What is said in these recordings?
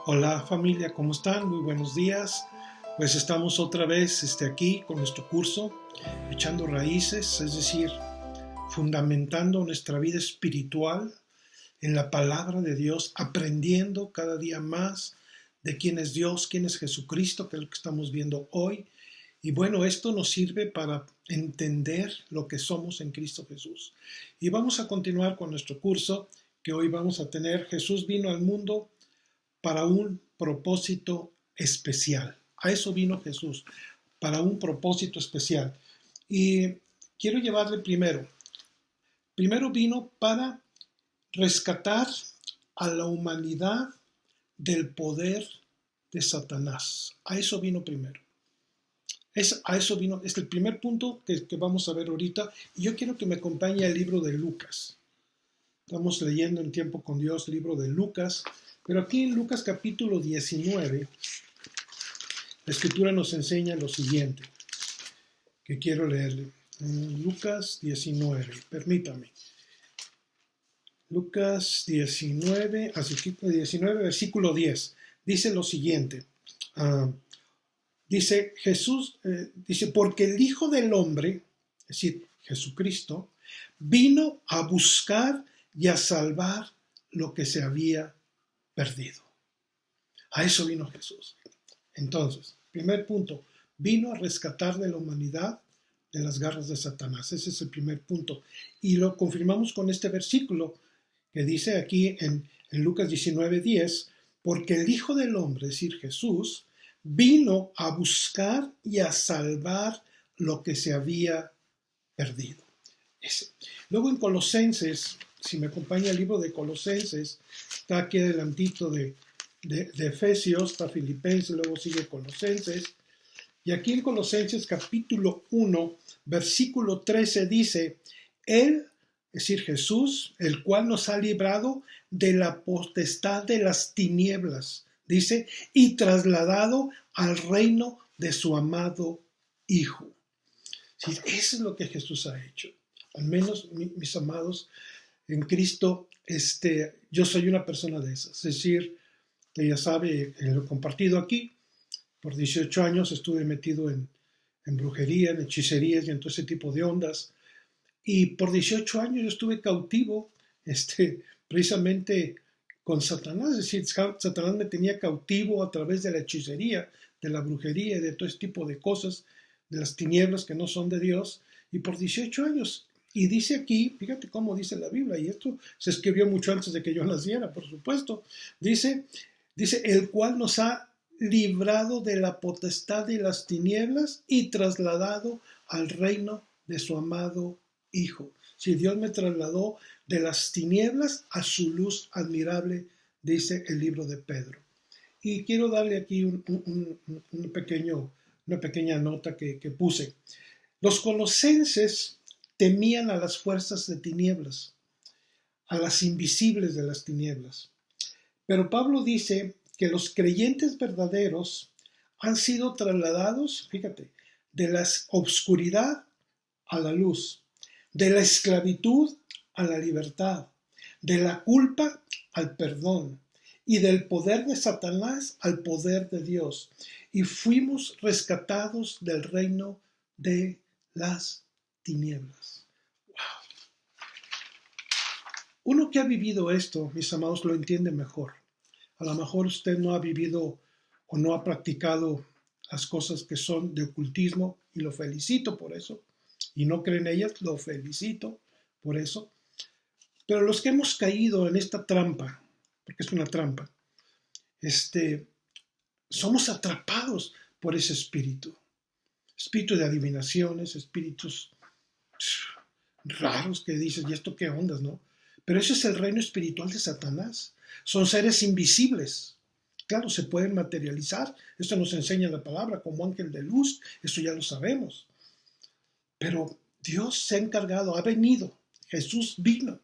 Hola familia, ¿cómo están? Muy buenos días. Pues estamos otra vez aquí con nuestro curso, echando raíces, es decir, fundamentando nuestra vida espiritual en la palabra de Dios, aprendiendo cada día más de quién es Dios, quién es Jesucristo, que es lo que estamos viendo hoy. Y bueno, esto nos sirve para entender lo que somos en Cristo Jesús. Y vamos a continuar con nuestro curso, que hoy vamos a tener. Jesús vino al mundo para un propósito especial. A eso vino Jesús, para un propósito especial. Y quiero llevarle primero. Primero vino para rescatar a la humanidad del poder de Satanás. A eso vino primero. A eso vino, es el primer punto que vamos a ver ahorita. Y yo quiero que me acompañe el libro de Lucas. Estamos leyendo en Tiempo con Dios, libro de Lucas. Pero aquí en Lucas capítulo 19, la escritura nos enseña lo siguiente, que quiero leerle. Lucas 19, permítame. Lucas 19, versículo 10, dice lo siguiente. Dice Jesús, dice, porque el Hijo del Hombre, es decir, Jesucristo, vino a buscar y a salvar lo que se había perdido. A eso vino Jesús. Entonces, primer punto, vino a rescatar de la humanidad de las garras de Satanás. Ese es el primer punto. Y lo confirmamos con este versículo que dice aquí en Lucas 19:10, porque el Hijo del Hombre, es decir, Jesús, vino a buscar y a salvar lo que se había perdido. Luego en Colosenses, si me acompaña el libro de Colosenses, está aquí adelantito de Efesios, está Filipenses, luego sigue Colosenses. Y aquí en Colosenses capítulo 1, versículo 13 dice, Él, es decir, Jesús, el cual nos ha librado de la potestad de las tinieblas, dice, y trasladado al reino de su amado Hijo. Sí, eso es lo que Jesús ha hecho. Al menos, mis amados, en Cristo, yo soy una persona de esas. Es decir, que ya sabe, lo he compartido aquí, por 18 años estuve metido en brujería, en hechicerías y en todo ese tipo de ondas. Y por 18 años yo estuve cautivo, precisamente con Satanás. Es decir, Satanás me tenía cautivo a través de la hechicería, de la brujería y de todo ese tipo de cosas, de las tinieblas que no son de Dios. Y por 18 años. Y dice aquí, fíjate cómo dice la Biblia, y esto se escribió mucho antes de que yo naciera, por supuesto. Dice, el cual nos ha librado de la potestad de las tinieblas y trasladado al reino de su amado Hijo. Si Dios me trasladó de las tinieblas a su luz admirable, dice el libro de Pedro. Y quiero darle aquí una pequeña nota que puse. Los colosenses temían a las fuerzas de tinieblas, a las invisibles de las tinieblas. Pero Pablo dice que los creyentes verdaderos han sido trasladados, fíjate, de la obscuridad a la luz, de la esclavitud a la libertad, de la culpa al perdón y del poder de Satanás al poder de Dios. Y fuimos rescatados del reino de las tinieblas. Uno que ha vivido esto, mis amados, lo entiende mejor. A lo mejor usted no ha vivido o no ha practicado las cosas que son de ocultismo y lo felicito por eso. Y no cree en ellas, lo felicito por eso. Pero los que hemos caído en esta trampa, porque es una trampa, somos atrapados por ese espíritu. Espíritu de adivinaciones, espíritus raros que dices, ¿y esto qué ondas, no? Pero ese es el reino espiritual de Satanás. Son seres invisibles. Claro, se pueden materializar. Esto nos enseña la palabra como ángel de luz. Eso ya lo sabemos. Pero Dios se ha encargado, ha venido. Jesús vino.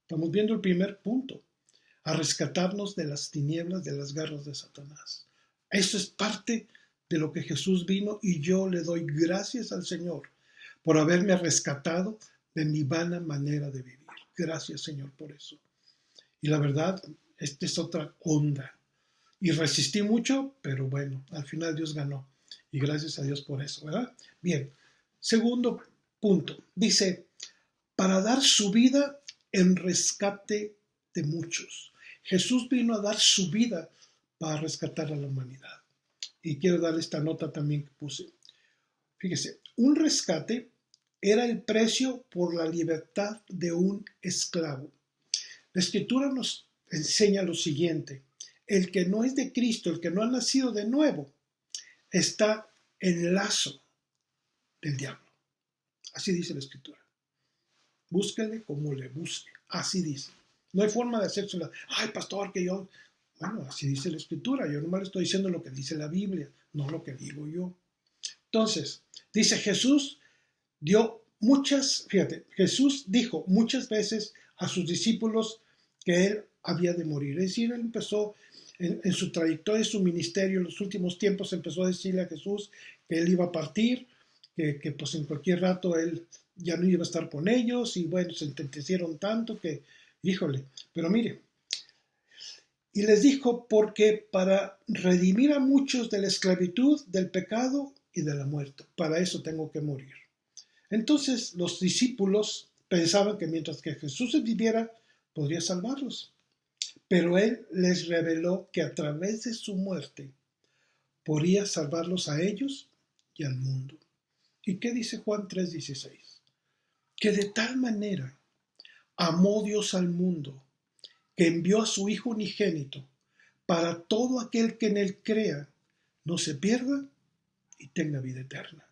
Estamos viendo el primer punto. A rescatarnos de las tinieblas, de las garras de Satanás. Eso es parte de lo que Jesús vino y yo le doy gracias al Señor por haberme rescatado de mi vana manera de vivir. Gracias, Señor, por eso. Y la verdad, esta es otra onda. Y resistí mucho, pero bueno, al final Dios ganó. Y gracias a Dios por eso, ¿verdad? Bien, segundo punto. Dice, para dar su vida en rescate de muchos. Jesús vino a dar su vida para rescatar a la humanidad. Y quiero darle esta nota también que puse. Fíjese, un rescate era el precio por la libertad de un esclavo. La Escritura nos enseña lo siguiente: el que no es de Cristo, el que no ha nacido de nuevo, está en lazo del diablo. Así dice la Escritura. Búsquele como le busque. Así dice. No hay forma de hacerse ay, pastor, que yo... Bueno, así dice la Escritura. Yo nomás le estoy diciendo lo que dice la Biblia, no lo que digo yo. Entonces, dice Jesús, Jesús dijo muchas veces a sus discípulos que él había de morir. Es decir, él empezó en su trayectoria, en su ministerio, en los últimos tiempos empezó a decirle a Jesús que él iba a partir, que pues en cualquier rato él ya no iba a estar con ellos, y bueno, se entendieron tanto que, híjole, pero mire, y les dijo, porque para redimir a muchos de la esclavitud, del pecado y de la muerte, para eso tengo que morir. Entonces los discípulos pensaban que mientras que Jesús viviera, podría salvarlos. Pero él les reveló que a través de su muerte podría salvarlos a ellos y al mundo. ¿Y qué dice Juan 3:16? Que de tal manera amó Dios al mundo, que envió a su Hijo unigénito, para todo aquel que en él crea, no se pierda y tenga vida eterna.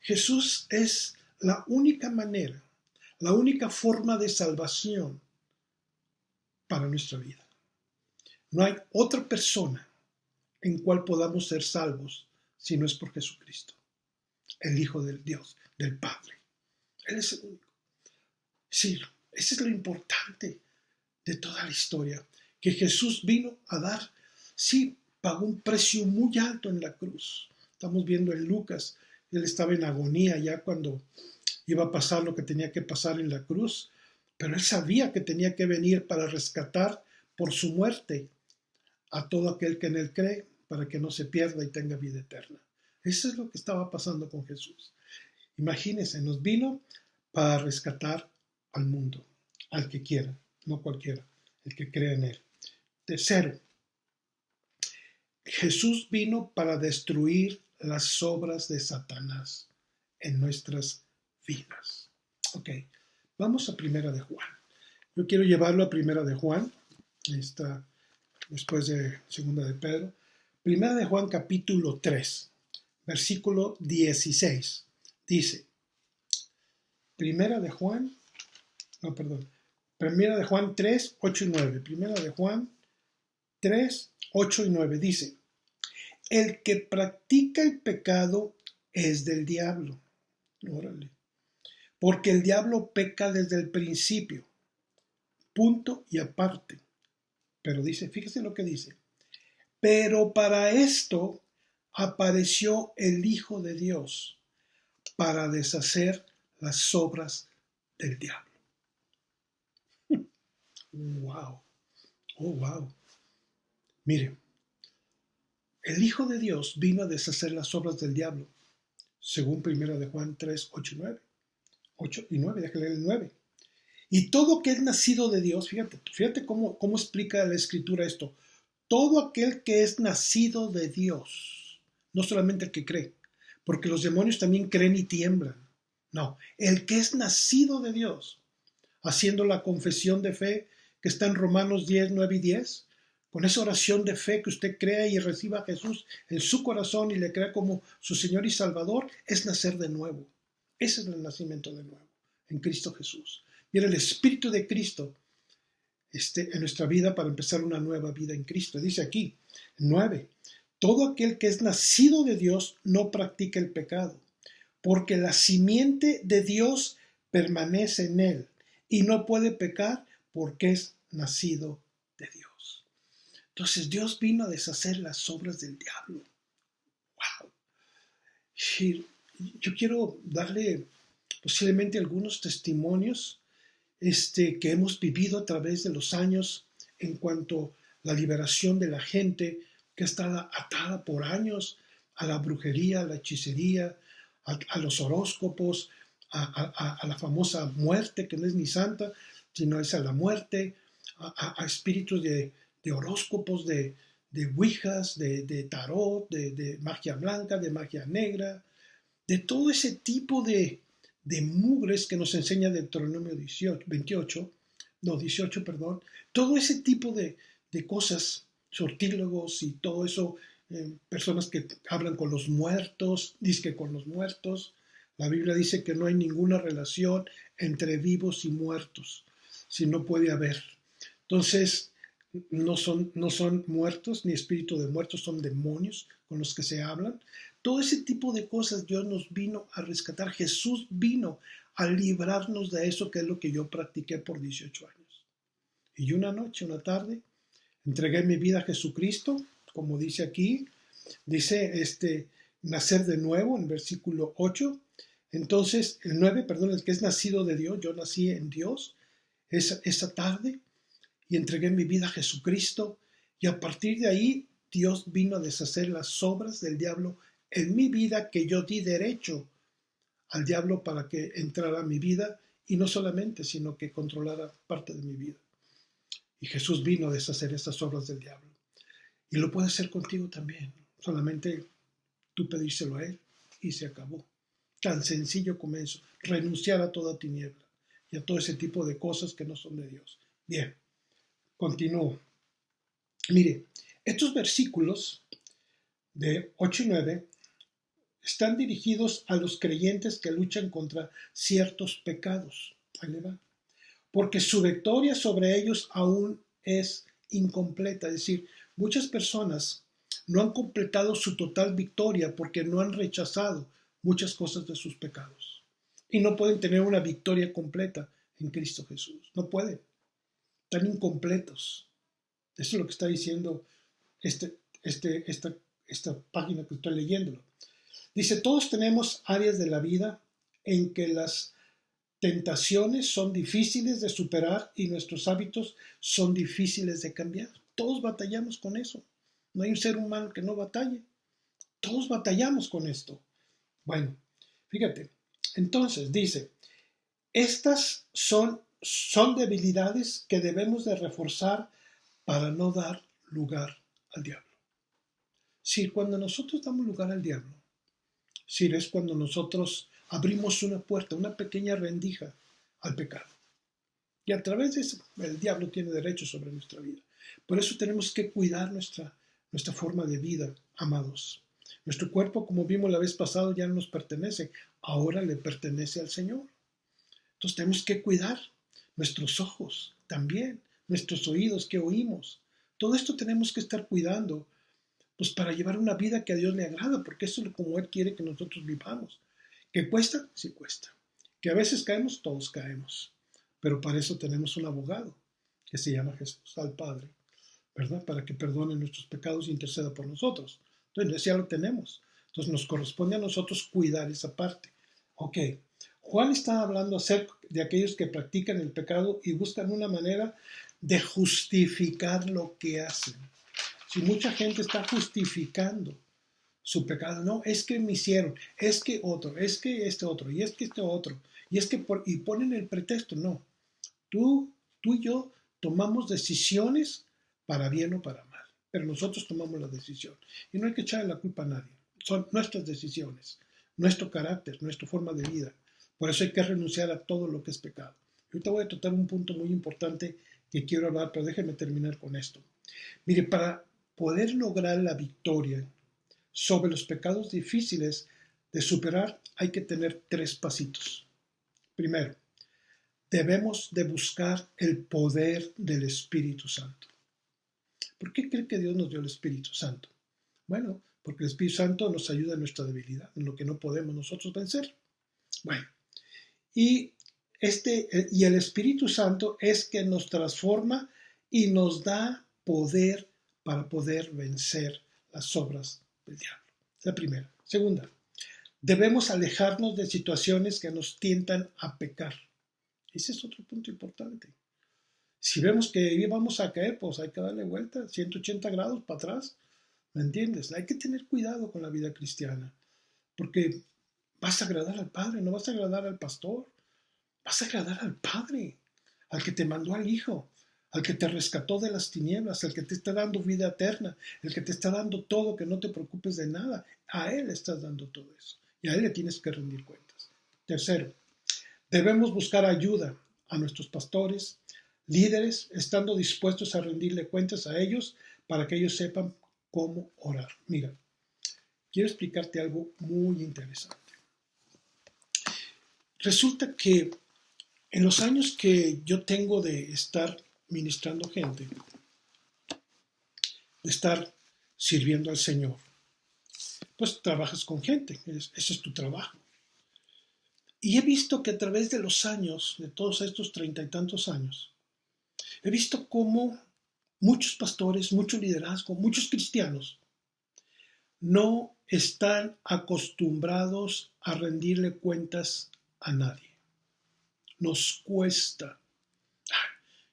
Jesús es la única manera, la única forma de salvación para nuestra vida. No hay otra persona en cual podamos ser salvos si no es por Jesucristo, el Hijo del Dios, del Padre. Él es el único. Sí, eso es lo importante de toda la historia, que Jesús vino a dar, sí, pagó un precio muy alto en la cruz. Estamos viendo en Lucas, él estaba en agonía ya cuando iba a pasar lo que tenía que pasar en la cruz, pero él sabía que tenía que venir para rescatar por su muerte a todo aquel que en él cree, para que no se pierda y tenga vida eterna. Eso es lo que estaba pasando con Jesús. Imagínense, nos vino para rescatar al mundo, al que quiera, no cualquiera, el que crea en él. Tercero, Jesús vino para destruir las obras de Satanás en nuestras vidas. Ok, vamos a Primera de Juan. Yo quiero llevarlo a Primera de Juan, está después de Segunda de Pedro. Primera de Juan capítulo 3, versículo 16. Dice, Primera de Juan 3, 8 y 9. Primera de Juan 3, 8 y 9 dice, el que practica el pecado es del diablo. Órale. Porque el diablo peca desde el principio. Punto y aparte. Pero dice, fíjese lo que dice. Pero para esto apareció el Hijo de Dios, para deshacer las obras del diablo. Wow. Oh, wow. Mire, el Hijo de Dios vino a deshacer las obras del diablo, según 1 de Juan 3, 8 y 9. 8 y 9, déjale el 9. Y todo que es nacido de Dios, fíjate cómo explica la Escritura esto. Todo aquel que es nacido de Dios, no solamente el que cree, porque los demonios también creen y tiemblan. No, el que es nacido de Dios, haciendo la confesión de fe que está en Romanos 10, 9 y 10, con esa oración de fe que usted crea y reciba a Jesús en su corazón y le crea como su Señor y Salvador, es nacer de nuevo. Ese es el nacimiento de nuevo, en Cristo Jesús. Viene el Espíritu de Cristo en nuestra vida para empezar una nueva vida en Cristo. Dice aquí, 9, todo aquel que es nacido de Dios no practica el pecado, porque la simiente de Dios permanece en él y no puede pecar porque es nacido de Dios. Entonces Dios vino a deshacer las obras del diablo. Wow. Yo quiero darle posiblemente algunos testimonios que hemos vivido a través de los años en cuanto a la liberación de la gente que está atada por años a la brujería, a la hechicería, a los horóscopos, a la famosa muerte, que no es ni santa, sino es a la muerte, a espíritus de horóscopos, de ouijas, de tarot, de magia blanca, de magia negra, de todo ese tipo de mugres que nos enseña Deuteronomio 18, perdón, todo ese tipo de cosas, sortílegos y todo eso, personas que hablan con los muertos, dizque con los muertos. La Biblia dice que no hay ninguna relación entre vivos y muertos, si no puede haber. Entonces, no son muertos, ni espíritu de muertos, son demonios con los que se hablan. Todo ese tipo de cosas Dios nos vino a rescatar. Jesús vino a librarnos de eso, que es lo que yo practiqué por 18 años. Y una noche, una tarde, entregué mi vida a Jesucristo, como dice aquí, dice nacer de nuevo en versículo 8. Entonces, el 9, perdón, el que es nacido de Dios, yo nací en Dios esa tarde y entregué mi vida a Jesucristo, y a partir de ahí Dios vino a deshacer las obras del diablo en mi vida, que yo di derecho al diablo para que entrara a mi vida, y no solamente, sino que controlara parte de mi vida. Y Jesús vino a deshacer esas obras del diablo. Y lo puede hacer contigo también. Solamente tú pedírselo a Él y se acabó. Tan sencillo como eso. Renunciar a toda tiniebla y a todo ese tipo de cosas que no son de Dios. Bien, continúo. Mire, estos versículos de 8 y 9 están dirigidos a los creyentes que luchan contra ciertos pecados. Ahí le va. Porque su victoria sobre ellos aún es incompleta. Es decir, muchas personas no han completado su total victoria porque no han rechazado muchas cosas de sus pecados. Y no pueden tener una victoria completa en Cristo Jesús. No pueden. Están incompletos. Eso es lo que está diciendo esta página que estoy leyéndolo. Dice, todos tenemos áreas de la vida en que las tentaciones son difíciles de superar y nuestros hábitos son difíciles de cambiar. Todos batallamos con eso. No hay un ser humano que no batalle. Todos batallamos con esto. Bueno, fíjate. Entonces dice, estas son debilidades que debemos de reforzar para no dar lugar al diablo. Si cuando nosotros damos lugar al diablo, si es cuando nosotros abrimos una puerta, una pequeña rendija al pecado. Y a través de eso, el diablo tiene derecho sobre nuestra vida. Por eso tenemos que cuidar nuestra forma de vida, amados. Nuestro cuerpo, como vimos la vez pasada, ya no nos pertenece, ahora le pertenece al Señor. Entonces tenemos que cuidar nuestros ojos también, nuestros oídos que oímos. Todo esto tenemos que estar cuidando, pues para llevar una vida que a Dios le agrada, porque eso es como Él quiere que nosotros vivamos. ¿Que cuesta? Sí cuesta. ¿Que a veces caemos? Todos caemos. Pero para eso tenemos un abogado que se llama Jesús, al Padre, ¿verdad? Para que perdone nuestros pecados e interceda por nosotros. Entonces ya lo tenemos. Entonces nos corresponde a nosotros cuidar esa parte. Ok, Juan está hablando acerca de aquellos que practican el pecado y buscan una manera de justificar lo que hacen. Si mucha gente está justificando su pecado, no, es que me hicieron, es que otro, es que este otro, y es que este otro, y es que y ponen el pretexto, no. Tú y yo tomamos decisiones para bien o para mal, pero nosotros tomamos la decisión. Y no hay que echarle la culpa a nadie. Son nuestras decisiones, nuestro carácter, nuestra forma de vida. Por eso hay que renunciar a todo lo que es pecado. Ahorita voy a tratar un punto muy importante que quiero hablar, pero déjenme terminar con esto. Mire, para poder lograr la victoria sobre los pecados difíciles de superar, hay que tener 3 pasitos. Primero, debemos de buscar el poder del Espíritu Santo. ¿Por qué cree que Dios nos dio el Espíritu Santo? Bueno, porque el Espíritu Santo nos ayuda en nuestra debilidad, en lo que no podemos nosotros vencer. Bueno, y el Espíritu Santo es que nos transforma y nos da poder para poder vencer las obras del diablo. La primera. Segunda, debemos alejarnos de situaciones que nos tientan a pecar. Ese es otro punto importante. Si vemos que vamos a caer, pues hay que darle vuelta, 180 grados para atrás. ¿Me entiendes? Hay que tener cuidado con la vida cristiana, porque vas a agradar al Padre, no vas a agradar al pastor, vas a agradar al Padre, al que te mandó al Hijo, al que te rescató de las tinieblas, al que te está dando vida eterna, el que te está dando todo, que no te preocupes de nada. A Él le estás dando todo eso y a Él le tienes que rendir cuentas. Tercero, debemos buscar ayuda a nuestros pastores, líderes, estando dispuestos a rendirle cuentas a ellos para que ellos sepan cómo orar. Mira, quiero explicarte algo muy interesante. Resulta que en los años que yo tengo de estar ministrando gente, de estar sirviendo al Señor, pues trabajas con gente, ese es tu trabajo. Y he visto que a través de los años, de todos estos 30 y tantos años, he visto cómo muchos pastores, mucho liderazgo, muchos cristianos no están acostumbrados a rendirle cuentas a nadie. Nos cuesta.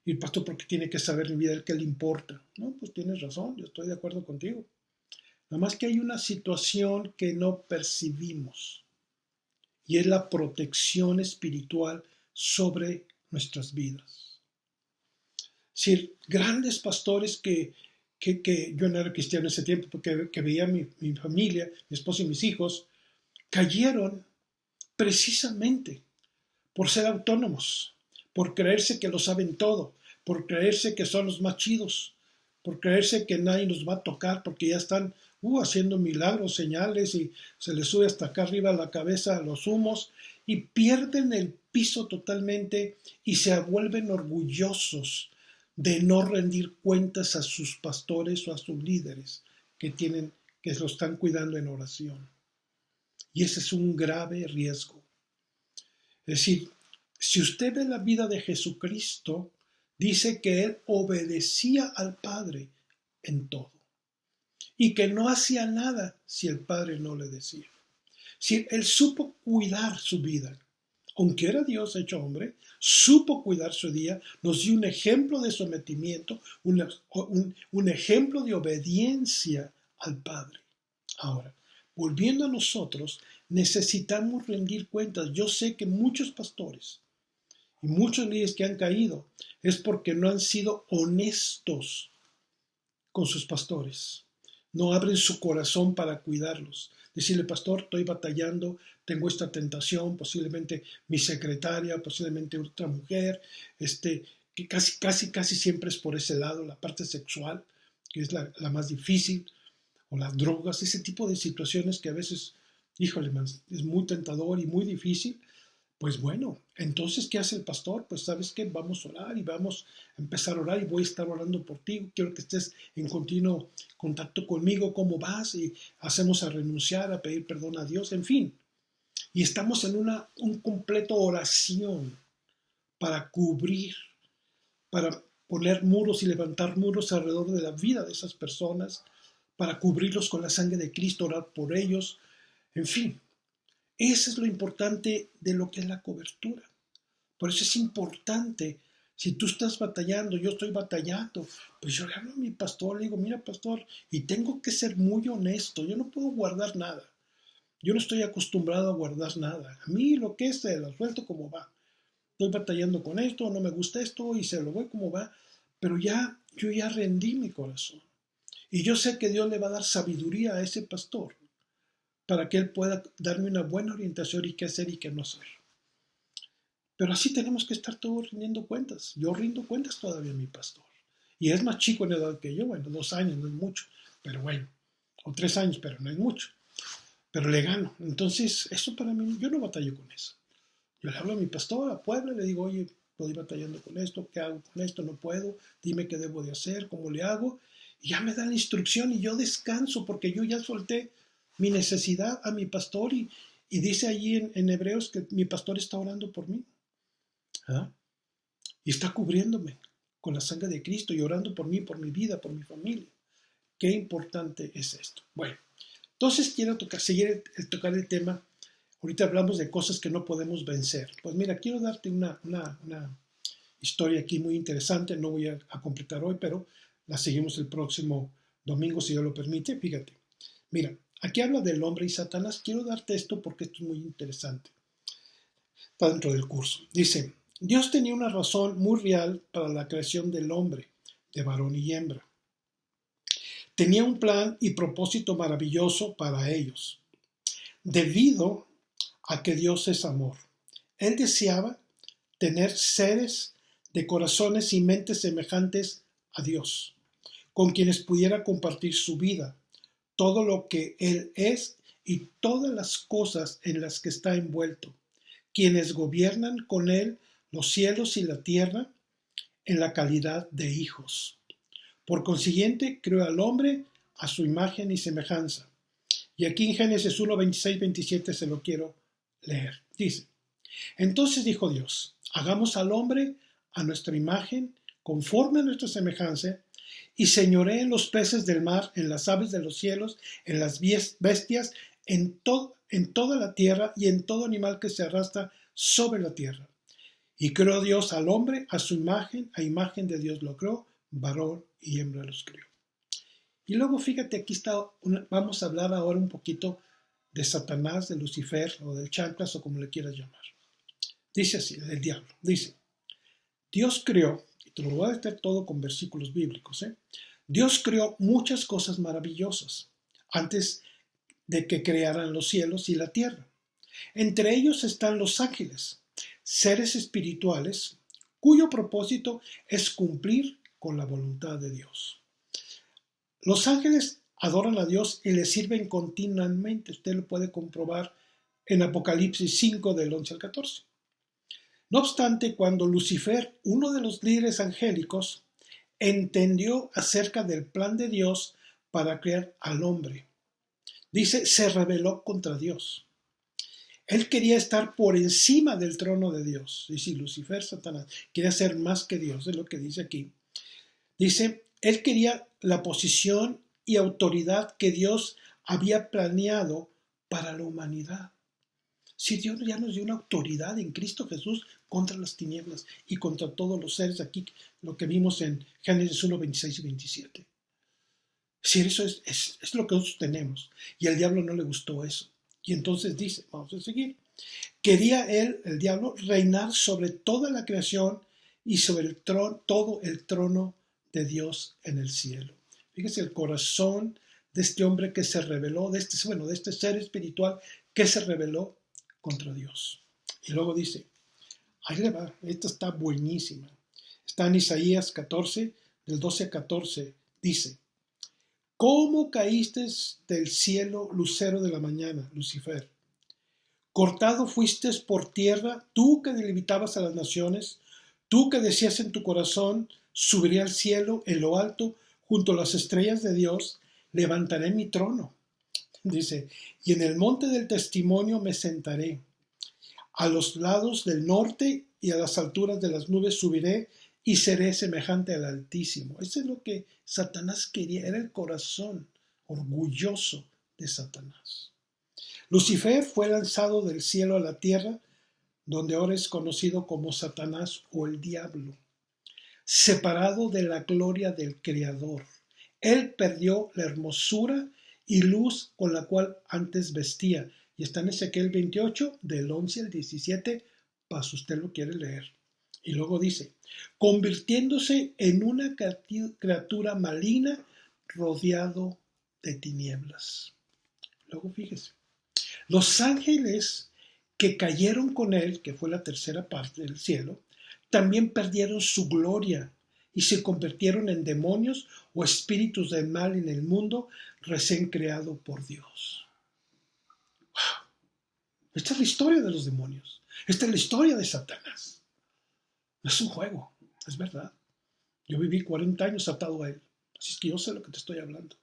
Y el pastor, porque tiene que saber mi vida, ¿qué le importa? No, pues tienes razón, yo estoy de acuerdo contigo. Nada más que hay una situación que no percibimos y es la protección espiritual sobre nuestras vidas. Es decir, grandes pastores que yo no era cristiano en ese tiempo, porque que veía mi familia, mi esposo y mis hijos, cayeron precisamente por ser autónomos, por creerse que lo saben todo, por creerse que son los más chidos, por creerse que nadie nos va a tocar porque ya están haciendo milagros, señales y se les sube hasta acá arriba la cabeza a los humos y pierden el piso totalmente y se vuelven orgullosos de no rendir cuentas a sus pastores o a sus líderes que lo están cuidando en oración. Y ese es un grave riesgo. Es decir, si usted ve la vida de Jesucristo, dice que Él obedecía al Padre en todo y que no hacía nada si el Padre no le decía. Si Él supo cuidar su vida, aunque era Dios hecho hombre, supo cuidar su día, nos dio un ejemplo de sometimiento, un ejemplo de obediencia al Padre. Ahora, volviendo a nosotros, necesitamos rendir cuentas. Yo sé que muchos pastores y muchos líderes que han caído es porque no han sido honestos con sus pastores. No abren su corazón para cuidarlos. Decirle, pastor, estoy batallando, tengo esta tentación, posiblemente mi secretaria, posiblemente otra mujer, que casi siempre es por ese lado, la parte sexual, que es la más difícil, o las drogas, ese tipo de situaciones que a veces, híjole, man, es muy tentador y muy difícil. Pues bueno, entonces, ¿qué hace el pastor? Pues sabes que vamos a orar y vamos a empezar a orar y voy a estar orando por ti. Quiero que estés en continuo contacto conmigo, cómo vas, y hacemos a renunciar, a pedir perdón a Dios, en fin. Y estamos en un completo oración para cubrir, para poner muros y levantar muros alrededor de la vida de esas personas, para cubrirlos con la sangre de Cristo, orar por ellos, en fin. Eso es lo importante de lo que es la cobertura. Por eso es importante, si tú estás batallando, yo estoy batallando, pues yo le hablo a mi pastor, le digo, mira pastor, y tengo que ser muy honesto, yo no puedo guardar nada. Yo no estoy acostumbrado a guardar nada. A mí lo que es, se lo suelto como va. Estoy batallando con esto, no me gusta esto y se lo voy como va. Pero yo ya rendí mi corazón. Y yo sé que Dios le va a dar sabiduría a ese pastor para que él pueda darme una buena orientación y qué hacer y qué no hacer. Pero así tenemos que estar todos rindiendo cuentas. Yo rindo cuentas todavía a mi pastor. Y es más chico en edad que yo, bueno, 2 años no es mucho, pero bueno, o 3 años, pero no es mucho. Pero le gano. Entonces, eso para mí, yo no batallo con eso. Yo le hablo a mi pastor, a Puebla, le digo, oye, estoy batallando con esto, ¿qué hago con esto? No puedo, dime qué debo de hacer, cómo le hago. Y ya me da la instrucción y yo descanso porque yo ya solté mi necesidad a mi pastor y dice allí en Hebreos que mi pastor está orando por mí. ¿Ah? Y está cubriéndome con la sangre de Cristo y orando por mí, por mi vida, por mi familia. Qué importante es esto. Bueno, entonces quiero seguir tocar el tema. Ahorita hablamos de cosas que no podemos vencer. Pues mira, quiero darte una historia aquí muy interesante. No voy a completar hoy, pero la seguimos el próximo domingo, si Dios lo permite. Fíjate, mira, aquí habla del hombre y Satanás. Quiero darte esto porque esto es muy interesante. Está dentro del curso. Dice, Dios tenía una razón muy real para la creación del hombre, de varón y hembra. Tenía un plan y propósito maravilloso para ellos. Debido a que Dios es amor, Él deseaba tener seres de corazones y mentes semejantes a Dios, con quienes pudiera compartir su vida, todo lo que Él es y todas las cosas en las que está envuelto, quienes gobiernan con Él los cielos y la tierra en la calidad de hijos. Por consiguiente, creó al hombre a su imagen y semejanza. Y aquí en Génesis 1, 26, 27 se lo quiero leer. Dice, entonces dijo Dios, hagamos al hombre a nuestra imagen, conforme a nuestra semejanza, y señoree en los peces del mar, en las aves de los cielos, en las bestias, en toda la tierra y en todo animal que se arrastra sobre la tierra. Y creó Dios al hombre a su imagen, a imagen de Dios lo creó, varón y hembra los creó. Y luego fíjate, aquí está, vamos a hablar ahora un poquito de Satanás, de Lucifer o del chanclas o como le quieras llamar. Dice así, del diablo, dice, Dios creó, y te lo voy a decir todo con versículos bíblicos, Dios creó muchas cosas maravillosas antes de que crearan los cielos y la tierra. Entre ellos están los ángeles, seres espirituales cuyo propósito es cumplir con la voluntad de Dios. Los ángeles adoran a Dios y le sirven continuamente. Usted lo puede comprobar en Apocalipsis 5 del 11 al 14. No obstante, cuando Lucifer, uno de los líderes angélicos, entendió acerca del plan de Dios para crear al hombre, dice, se rebeló contra Dios. Él quería estar por encima del trono de Dios. Dice Lucifer, Satanás, quería ser más que Dios, es lo que dice aquí. Dice, él quería la posición y autoridad que Dios había planeado para la humanidad. Si Dios ya nos dio una autoridad en Cristo Jesús contra las tinieblas y contra todos los seres aquí, lo que vimos en Génesis 1, 26 y 27. Si eso es lo que nosotros tenemos. Y al diablo no le gustó eso. Y entonces dice, vamos a seguir. Quería él, el diablo, reinar sobre toda la creación y sobre el trono, todo el trono de Dios en el cielo. Fíjese el corazón de este hombre que se rebeló, de este ser espiritual que se rebeló contra Dios. Y luego dice, ahí le va, esta está buenísima. Está en Isaías 14, del 12 a 14, dice, ¿cómo caíste del cielo, lucero de la mañana, Lucifer? Cortado fuiste por tierra, tú que delimitabas a las naciones, tú que decías en tu corazón, subiré al cielo, en lo alto, junto a las estrellas de Dios, levantaré mi trono. Dice, y en el monte del testimonio me sentaré. A los lados del norte y a las alturas de las nubes subiré y seré semejante al Altísimo. Eso es lo que Satanás quería, era el corazón orgulloso de Satanás. Lucifer fue lanzado del cielo a la tierra, donde ahora es conocido como Satanás o el diablo, separado de la gloria del Creador. Él perdió la hermosura y luz con la cual antes vestía. Y está en Ezequiel 28, del 11 al 17, para si usted lo quiere leer. Y luego dice, convirtiéndose en una criatura maligna rodeado de tinieblas. Luego fíjese, los ángeles que cayeron con él, que fue la tercera parte del cielo, también perdieron su gloria y se convirtieron en demonios o espíritus del mal en el mundo recién creado por Dios. ¡Wow! Esta es la historia de los demonios. Esta es la historia de Satanás. No es un juego, es verdad. Yo viví 40 años atado a él. Así es que yo sé lo que te estoy hablando.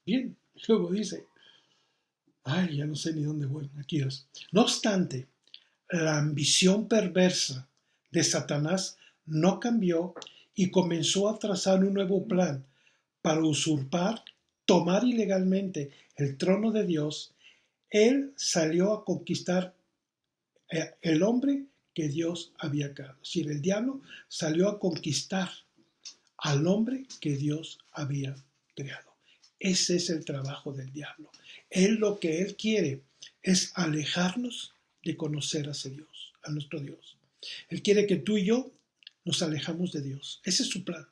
Bien, luego dice, ay, ya no sé ni dónde voy. Aquí es. No obstante, la ambición perversa de Satanás no cambió y comenzó a trazar un nuevo plan para usurpar, tomar ilegalmente el trono de Dios. Él salió a conquistar el hombre que Dios había creado. Es decir, el diablo salió a conquistar al hombre que Dios había criado. Ese es el trabajo del diablo. Él lo que él quiere es alejarnos de conocer a ese Dios, a nuestro Dios. Él quiere que tú y yo nos alejamos de Dios. Ese es su plan,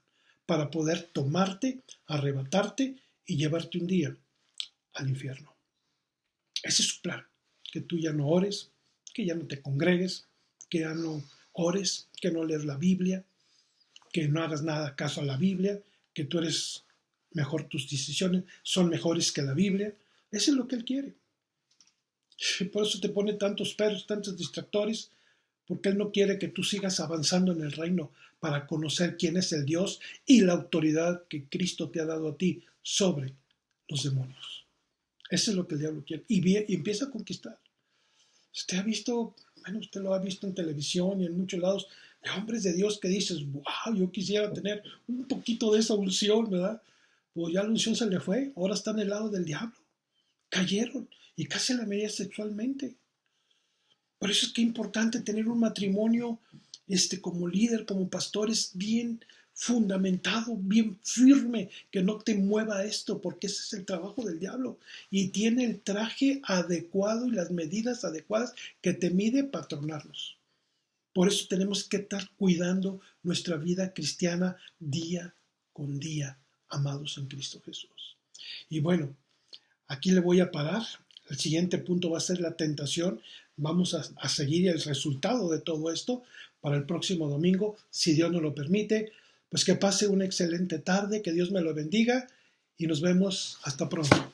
para poder tomarte, arrebatarte y llevarte un día al infierno. Ese es su plan, que tú ya no ores, que ya no te congregues, que ya no ores, que no lees la Biblia, que no hagas nada caso a la Biblia, que tú eres mejor, tus decisiones son mejores que la Biblia. Eso es lo que él quiere. Y por eso te pone tantos perros, tantos distractores, porque él no quiere que tú sigas avanzando en el reino para conocer quién es el Dios y la autoridad que Cristo te ha dado a ti sobre los demonios. Eso es lo que el diablo quiere. Y empieza a conquistar. Usted ha visto, bueno, usted lo ha visto en televisión y en muchos lados, de hombres de Dios que dices, wow, yo quisiera tener un poquito de esa unción, ¿verdad? Pues ya la unción se le fue, ahora está en el lado del diablo. Cayeron y casi la mayoría sexualmente. Por eso es que es importante tener un matrimonio como líder, como pastor, es bien fundamentado, bien firme, que no te mueva esto, porque ese es el trabajo del diablo. Y tiene el traje adecuado y las medidas adecuadas que te mide para tronarnos. Por eso tenemos que estar cuidando nuestra vida cristiana día con día, amados en Cristo Jesús. Y bueno, aquí le voy a parar. El siguiente punto va a ser la tentación. Vamos a seguir el resultado de todo esto para el próximo domingo, si Dios nos lo permite. Pues que pase una excelente tarde, que Dios me lo bendiga y nos vemos hasta pronto.